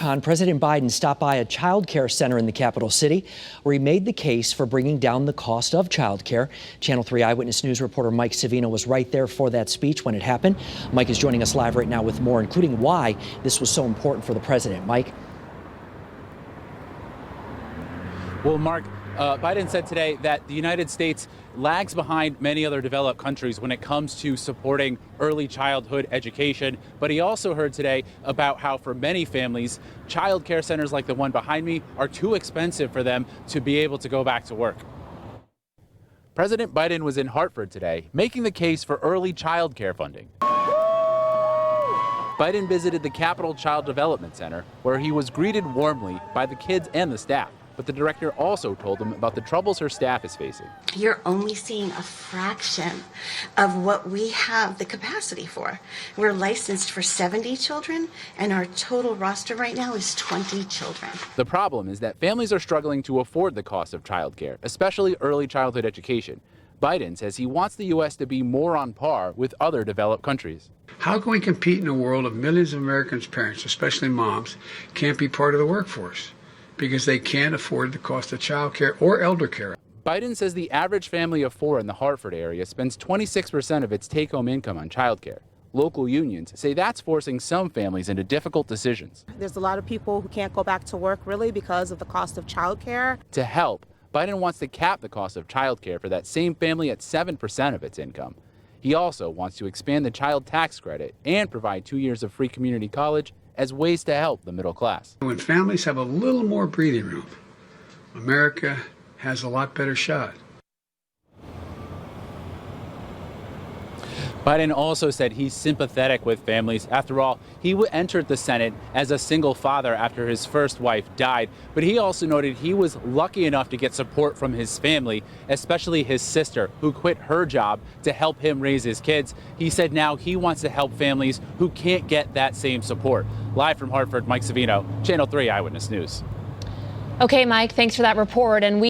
on, President Biden stopped by a child care center in the capital city where he made the case for bringing down the cost of child care. Channel 3 Eyewitness News reporter Mike Savino was right there for that speech when it happened. Mike is joining us live right now with more, including why this was so important for the president. Mike? Well, Mark, Biden said today that the United States lags behind many other developed countries when it comes to supporting early childhood education. But he also heard today about how for many families, child care centers like the one behind me are too expensive for them to be able to go back to work. President Biden was in Hartford today, making the case for early child care funding. Biden visited the Capitol Child Development Center, where he was greeted warmly by the kids and the staff. But the director also told him about the troubles her staff is facing. You're only seeing a fraction of what we have the capacity for. We're licensed for 70 children, and our total roster right now is 20 children. The problem is that families are struggling to afford the cost of childcare, especially early childhood education. Biden says he wants the U.S. to be more on par with other developed countries. How can we compete in a world of millions of Americans' parents, especially moms, can't be part of the workforce because they can't afford the cost of child care or elder care? Biden says the average family of 4 in the Hartford area spends 26% of its take-home income on child care. Local unions say that's forcing some families into difficult decisions. There's a lot of people who can't go back to work really because of the cost of child care. To help, Biden wants to cap the cost of child care for that same family at 7% of its income. He also wants to expand the child tax credit and provide 2 years of free community college as ways to help the middle class. When families have a little more breathing room, America has a lot better shot. Biden also said he's sympathetic with families. After all, he entered the Senate as a single father after his first wife died. But he also noted he was lucky enough to get support from his family, especially his sister, who quit her job to help him raise his kids. He said now he wants to help families who can't get that same support. Live from Hartford, Mike Savino, Channel 3 Eyewitness News. Okay, Mike, thanks for that report. And we